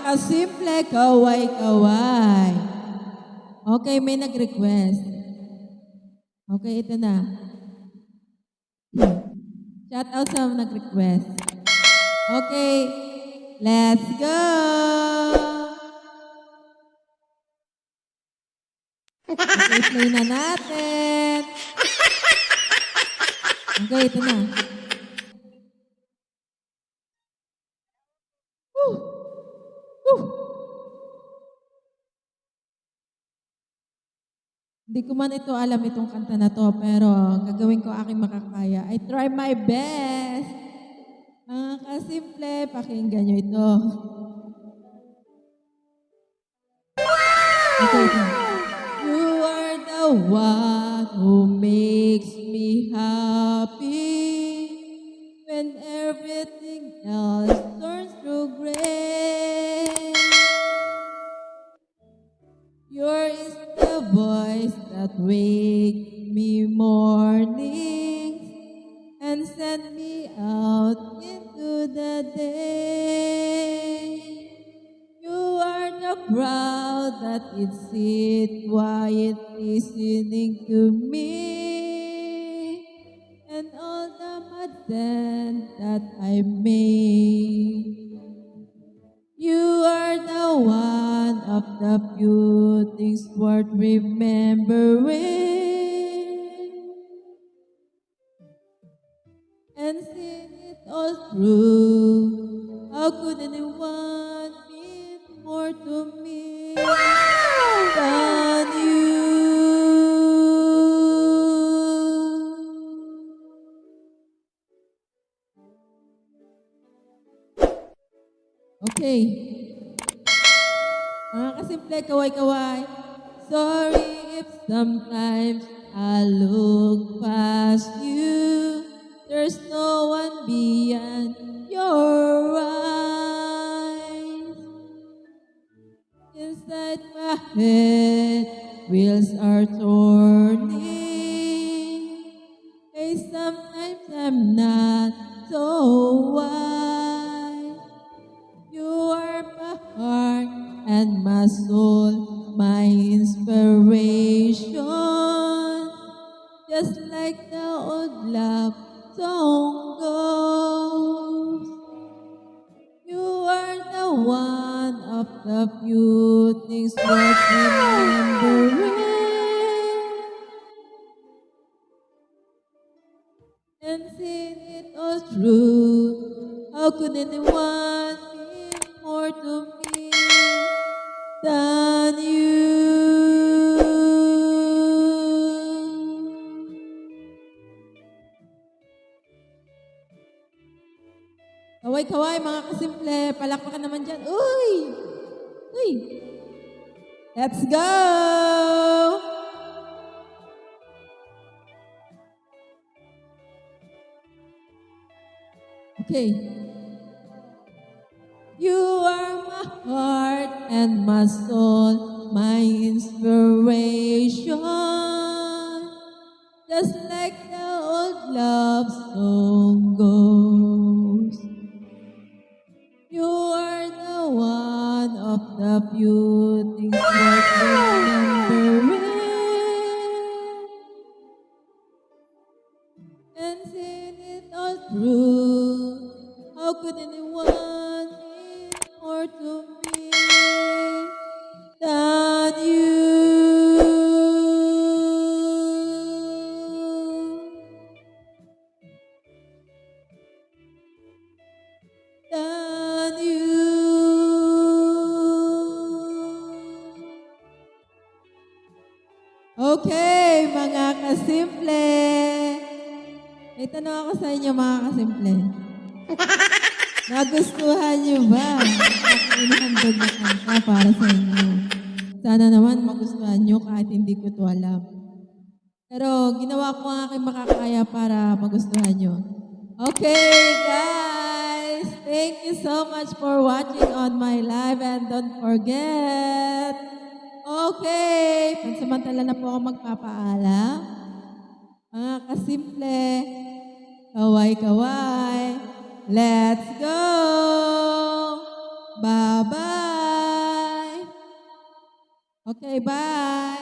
kasimple, kaway-kaway. Okay, may nag-request. Okay, ito na. Shout out sa nag-request. Okay, let's go! Okay, play na natin. Okay, ito na. Woo! Woo! Hindi ko man ito alam itong kanta na to, pero gagawin ko aking makakaya. I try my best. Mga kasimple, pakinggan nyo ito. Okay, ito. You are the one who makes me happy when everything else turns to gray. Yours is the voice that wake me mornings and send me out into the day. You are the crowd that is sit quiet listening to me and all the madness that I made. You are the one of the few things worth remembering and seeing it all through. How could anyone mean more to me than you? Okay. Mga kasimple, kaway-kaway. Sorry if sometimes I look past you. There's no one beyond your eyes. Inside my head, wheels are turning. Hey, sometimes I'm not so wise. You are my heart and my soul, my inspiration. Just like the old love song goes. You are the one of the few things worth remembering and seeing it all through. How could anyone mean more to me than you? Kaway-kaway, mga kasimple. Palakpakan naman dyan. Uy! Uy! Let's go! Okay. You are my heart and my soul, my inspiration. Just like the old love song goes. You are the one of the few things worth remembering and seeing it all through. How could anyone mean more to me than you? Than you. Okay, mga kasimple. May tanong ako sa inyo, mga kasimple. Nagustuhan niyo ba ang inihandog na kanta para sa inyo? Sana naman magustuhan niyo kahit hindi ko to alam. Pero ginawa ko ang aking makakaya para magustuhan niyo. Okay, guys. Thank you so much for watching on my live and don't forget. Okay, pansamantala na po ako magpapaalam. Mga kasimple, kaway-kaway. Let's go! Bye-bye! Okay, bye!